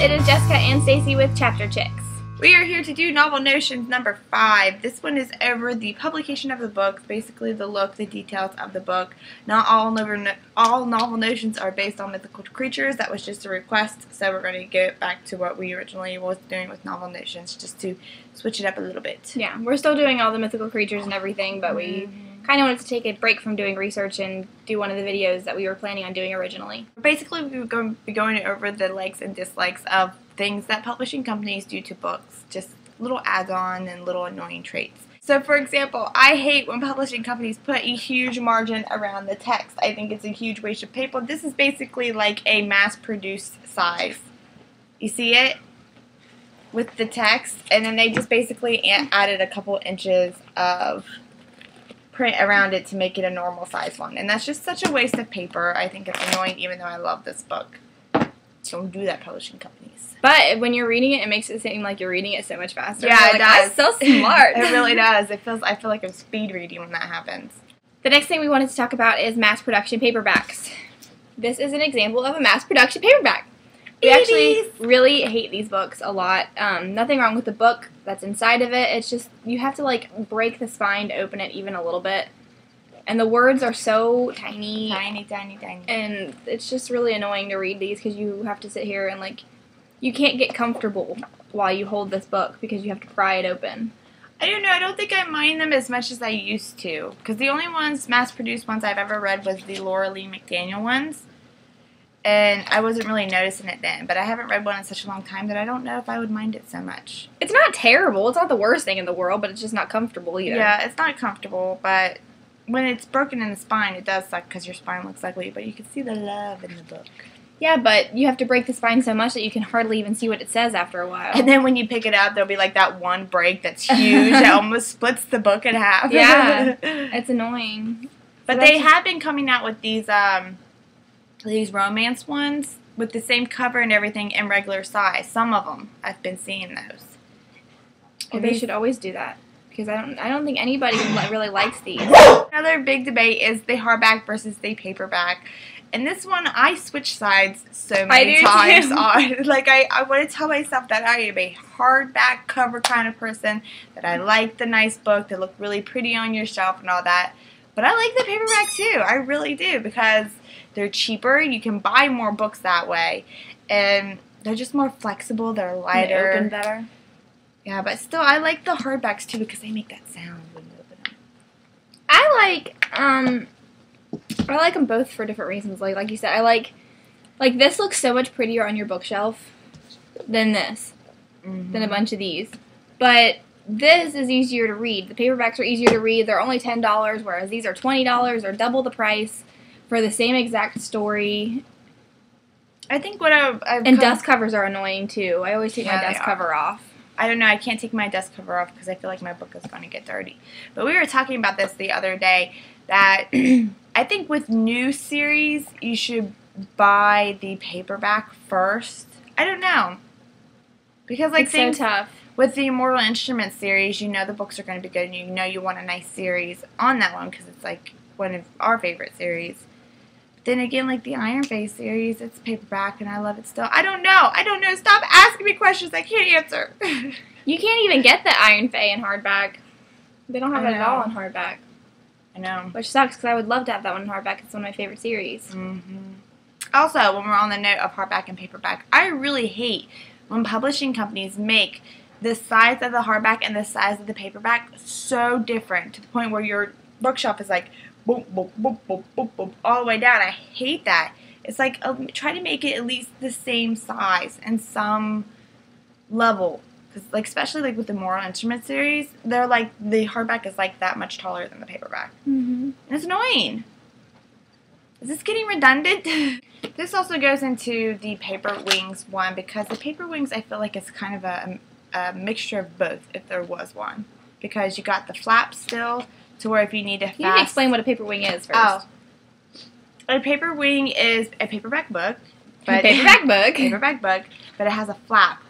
it is Jessica and Stacy with Chapter Chicks. We are here to do Novel Notions number 5. This one is over the publication of the book, basically the look, the details of the book. Not all Novel Notions are based on mythical creatures. That was just a request, so we're going to get back to what we originally was doing with Novel Notions, just to switch it up a little bit. Yeah, we're still doing all the mythical creatures and everything, but we kind of wanted to take a break from doing research and do one of the videos that we were planning on doing originally. Basically, we were going to be going over the likes and dislikes of things that publishing companies do to books, just little add-on and little annoying traits. So, for example, I hate when publishing companies put a huge margin around the text. I think it's a huge waste of paper. This is basically like a mass-produced size. You see it? With the text, and then they just basically added a couple inches of print around it to make it a normal size one, and that's just such a waste of paper. I think it's annoying, even though I love this book. Don't do that, publishing companies. But when you're reading it, it makes it seem like you're reading it so much faster. Yeah, it does. I'm so smart. It really does. I feel like I'm speed reading when that happens. The next thing we wanted to talk about is mass production paperbacks. This is an example of a mass production paperback. We actually really hate these books a lot. Nothing wrong with the book that's inside of it. It's just you have to like break the spine to open it even a little bit. And the words are so tiny. Tiny. And it's just really annoying to read these because you have to sit here and like you can't get comfortable while you hold this book because you have to pry it open. I don't know. I don't think I mind them as much as I used to. Because the only mass-produced ones I've ever read was the Laura Lee McDaniel ones. And I wasn't really noticing it then. But I haven't read one in such a long time that I don't know if I would mind it so much. It's not terrible. It's not the worst thing in the world, but it's just not comfortable either. Yeah, it's not comfortable, but when it's broken in the spine, it does suck because your spine looks ugly. But you can see the love in the book. Yeah, but you have to break the spine so much that you can hardly even see what it says after a while. And then when you pick it up, there'll be like that one break that's huge that almost splits the book in half. Yeah, it's annoying. But they have been coming out with these romance ones with the same cover and everything in regular size. Some of them, I've been seeing those. Well, they should always do that because I don't think anybody really likes these. Another big debate is the hardback versus the paperback. And this one, I switch sides so many times on. Like, I want to tell myself that I am a hardback cover kind of person, that I like the nice book, that look really pretty on your shelf and all that. But I like the paperback too. I really do because they're cheaper. You can buy more books that way. And they're just more flexible. They're lighter. They open better. Yeah, but still, I like the hardbacks too because they make that sound when you open them. I like them both for different reasons. Like you said, I like this looks so much prettier on your bookshelf than this, than a bunch of these. But this is easier to read. The paperbacks are easier to read. They're only $10, whereas these are $20 or double the price for the same exact story. I think what and dust covers are annoying too. I always take my dust cover off. I don't know. I can't take my dust cover off because I feel like my book is going to get dirty. But we were talking about this the other day that I think with new series, you should buy the paperback first. I don't know. Because like it's so tough. With the Immortal Instruments series, you know the books are going to be good and you know you want a nice series on that one because it's like one of our favorite series. But then again, like the Iron Face series, it's paperback and I love it still. I don't know. Stop asking me questions I can't answer. You can't even get the Iron Fae in hardback. They don't have it at all in hardback. I know. Which sucks because I would love to have that one in hardback. It's one of my favorite series. Also, when we're on the note of hardback and paperback, I really hate when publishing companies make the size of the hardback and the size of the paperback so different to the point where your bookshelf is like boom, boom, boom, boom, boom, boom, all the way down. I hate that. It's like try to make it at least the same size and some level. Like especially like with the Immortal Instruments series, they're like the hardback is like that much taller than the paperback. And it's annoying. Is this getting redundant? This also goes into the Paper Wings one because the Paper Wings I feel like it's kind of a mixture of both if there was one. Because you got the flaps still to where if you need to You need to explain what a paper wing is first. Oh. A paper wing is a paperback book. Paperback book, but it has a flap.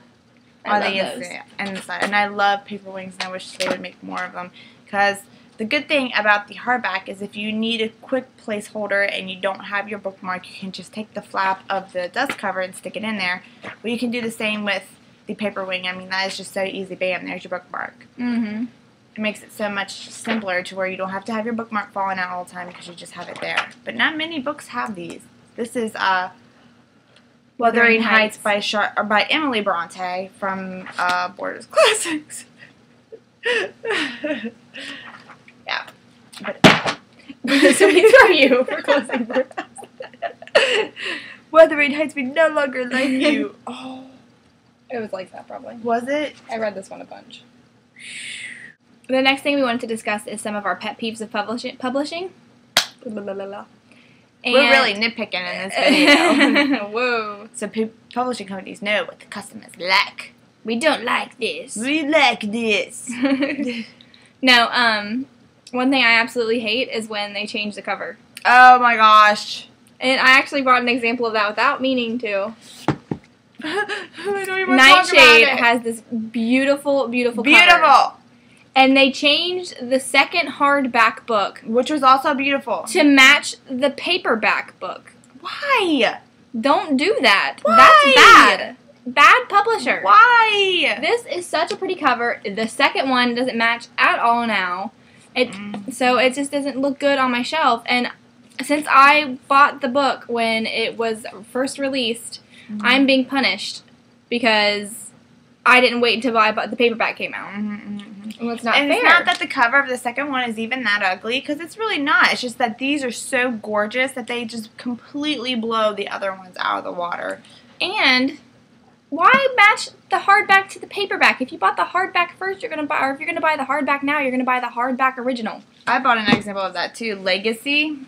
I love those. And I love paper wings, and I wish they would make more of them because The good thing about the hardback is if you need a quick placeholder and you don't have your bookmark, you can just take the flap of the dust cover and stick it in there. But you can do the same with the paper wing. I mean, that is just so easy. Bam, there's your bookmark. Mm-hmm. It makes it so much simpler to where you don't have to have your bookmark falling out all the time because you just have it there. But not many books have these. This is Wuthering Heights by Emily Bronte from Borders Classics. Yeah. But So it's from you for closing Borders. Wuthering Heights, we no longer like you. Oh. It was like that, probably. Was it? I read this one a bunch. The next thing we wanted to discuss is some of our pet peeves of publishing. We're really nitpicking in this video. Whoa. So publishing companies know what the customers like. We don't like this. We like this. No, one thing I absolutely hate is when they change the cover. Oh my gosh. And I actually brought an example of that without meaning to. Nightshade has this beautiful cover. And they changed the second hardback book, which was also beautiful, to match the paperback book. Why? Don't do that. Why? That's bad. Bad publisher. Why? This is such a pretty cover. The second one doesn't match at all now. So it just doesn't look good on my shelf. And since I bought the book when it was first released, I'm being punished because I didn't wait until the paperback came out. Well, it's not fair. It's not that the cover of the second one is even that ugly, because it's really not. It's just that these are so gorgeous that they just completely blow the other ones out of the water. And why match the hardback to the paperback? If you bought the hardback first, you're gonna buy, or if you're gonna buy the hardback now, you're gonna buy the hardback original. I bought an example of that too. Legacy.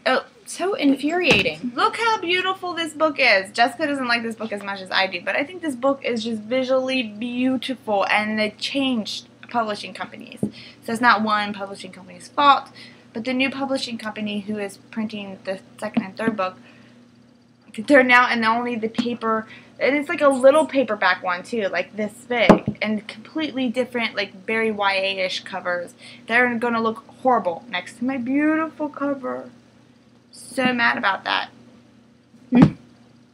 Oh, so infuriating. Look how beautiful this book is. Jessica doesn't like this book as much as I do, but I think this book is just visually beautiful, and they changed publishing companies. So it's not one publishing company's fault, but the new publishing company who is printing the second and third book, they're now in only the paper, and it's like a little paperback one too, like this big, and completely different, like very YA-ish covers. They're going to look horrible next to my beautiful cover. So mad about that.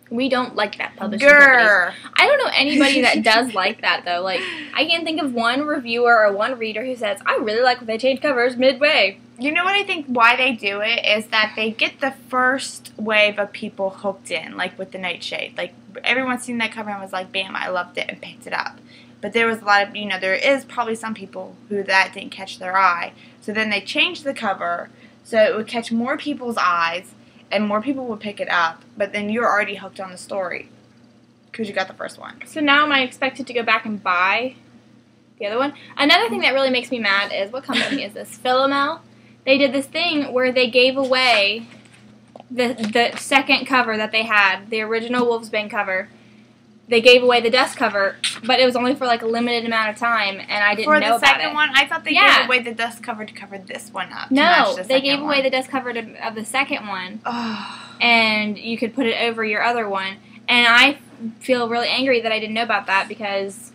We don't like that publishing company. I don't know anybody that does like that, though. Like, I can't think of one reviewer or one reader who says, I really like when they change covers midway. You know what I think why they do it is that they get the first wave of people hooked in, like with the Nightshade. Like, everyone's seen that cover and was like, bam, I loved it, and picked it up. But there was a lot of, there is probably some people who that didn't catch their eye. So then they changed the cover so it would catch more people's eyes, and more people would pick it up, but then you're already hooked on the story because you got the first one. So now am I expected to go back and buy the other one? Another thing that really makes me mad is, what company is this? Philomel. They did this thing where they gave away the second cover that they had, the original Wolfsbane cover. They gave away the dust cover, but it was only for like a limited amount of time, and I didn't know about it. For the second one? I thought they gave away the dust cover to cover this one up. No, they gave away the dust cover of the second one, and you could put it over your other one. And I feel really angry that I didn't know about that, because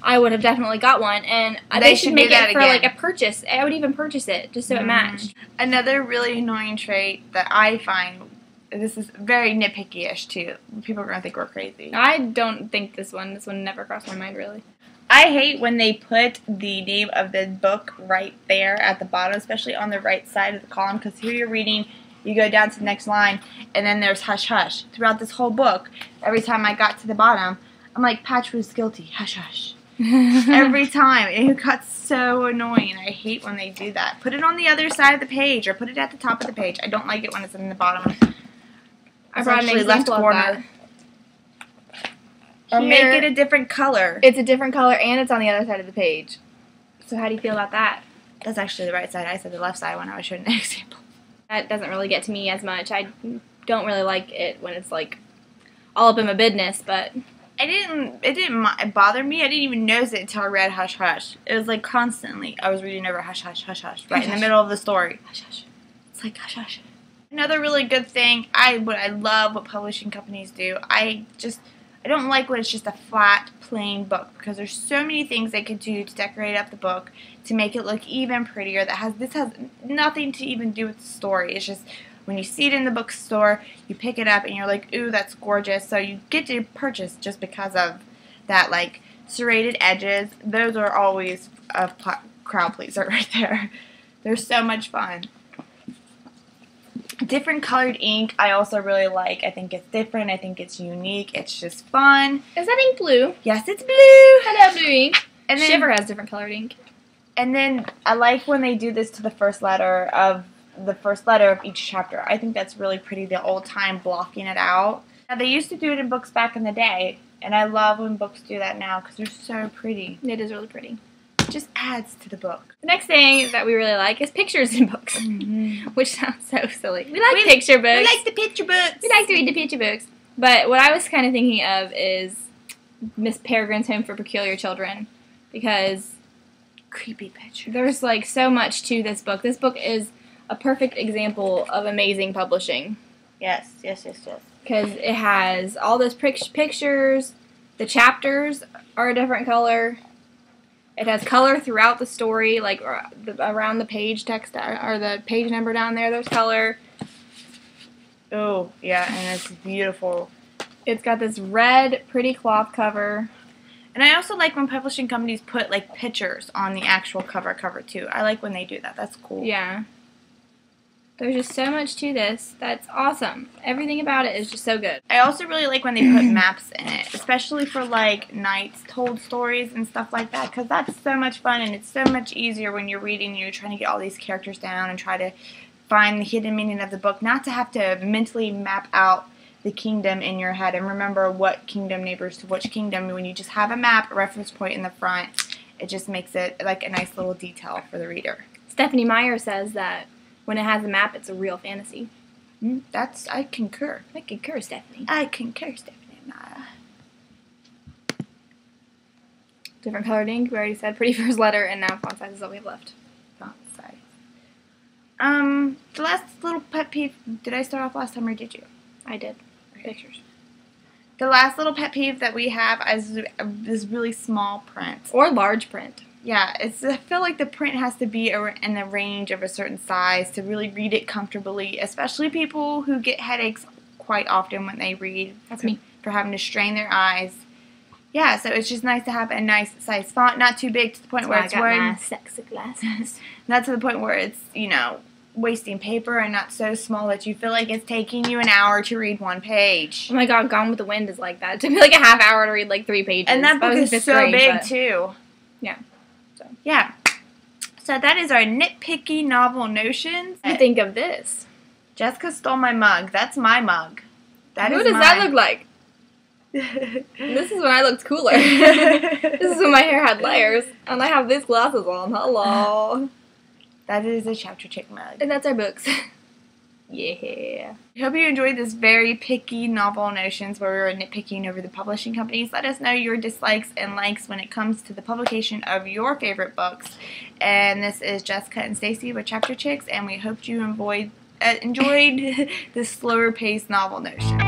I would have definitely got one, and they should make it for like a purchase. I would even purchase it just so it matched. Another really annoying trait that I find, this is very nitpicky-ish too. People are going to think we're crazy. I don't think this one never crossed my mind, really. I hate when they put the name of the book right there at the bottom, especially on the right side of the column, because here you're reading, you go down to the next line, and then there's hush hush. Throughout this whole book, every time I got to the bottom, I'm like, Patch was guilty, hush hush. Every time. It got so annoying. I hate when they do that. Put it on the other side of the page, or put it at the top of the page. I don't like it when it's in the bottom. I brought an example of that. Or make it a different color. It's a different color, and it's on the other side of the page. So how do you feel about that? That's actually the right side. I said the left side when I was showing an example. That doesn't really get to me as much. I don't really like it when it's like all up in my business, but it didn't bother me. I didn't even notice it until I read Hush Hush. It was like constantly I was reading over Hush Hush, Hush Hush, right in the middle of the story. Hush Hush. It's like Hush Hush. Another really good thing, I love what publishing companies do. I I don't like when it's just a flat, plain book, because there's so many things they could do to decorate up the book to make it look even prettier. This has nothing to even do with the story. It's just when you see it in the bookstore, you pick it up and you're like, ooh, that's gorgeous. So you get to purchase just because of that, like, serrated edges. Those are always a crowd pleaser right there. They're so much fun. Different colored ink I also really like. I think it's different. I think it's unique. It's just fun. Is that ink blue? Yes, it's blue. I love blue ink. And then, Shiver has different colored ink. And then I like when they do this to the first letter of each chapter. I think that's really pretty, the old time blocking it out. Now, they used to do it in books back in the day, and I love when books do that now because they're so pretty. It is really pretty. It just adds to the book. The next thing that we really like is pictures in books, which sounds so silly. We like picture books. We like the picture books. We like to read the picture books. But what I was kind of thinking of is Miss Peregrine's Home for Peculiar Children, because creepy pictures. There's like so much to this book. This book is a perfect example of amazing publishing. Yes. Because it has all those pictures. The chapters are a different color. It has color throughout the story, like around the page text or the page number down there. There's color. Oh, yeah, and it's beautiful. It's got this red, pretty cloth cover. And I also like when publishing companies put, like, pictures on the actual cover too. I like when they do that. That's cool. Yeah. There's just so much to this. That's awesome. Everything about it is just so good. I also really like when they put maps in it, especially for, like, Knights Told stories and stuff like that, because that's so much fun, and it's so much easier when you're reading and you're trying to get all these characters down and try to find the hidden meaning of the book, not to have to mentally map out the kingdom in your head and remember what kingdom neighbors to which kingdom. When you just have a map, a reference point in the front, it just makes it like a nice little detail for the reader. Stephanie Meyer says that when it has a map, it's a real fantasy. I concur. I concur, Stephanie. I concur, Stephanie Meyer. Different colored ink. We already said pretty first letter, and now font size is all we have left. Font size. The last little pet peeve. Did I start off last time or did you? I did. Okay. Pictures. The last little pet peeve that we have is this really small print. Or large print. Yeah, I feel like the print has to be in the range of a certain size to really read it comfortably, especially people who get headaches quite often when they read. That's me. For having to strain their eyes. Yeah, so it's just nice to have a nice size font, not too big to the point where it's wearing my sexy glasses. Not to the point where it's, wasting paper, and not so small that you feel like it's taking you an hour to read one page. Oh my god, Gone with the Wind is like that. It took me like a half hour to read like 3 pages. And that book is so big too. Yeah. Yeah. So that is our nitpicky novel notions. What do you think of this? Jessica stole my mug. That's my mug. Who does that look like? This is when I looked cooler. This is when my hair had layers. And I have these glasses on. Hello. That is a Chapter Chick mug. And that's our books. Yeah. I hope you enjoyed this very picky novel notions where we were nitpicking over the publishing companies. Let us know your dislikes and likes when it comes to the publication of your favorite books. And this is Jessica and Stacy with Chapter Chicks, and we hope you enjoyed this slower paced novel notion.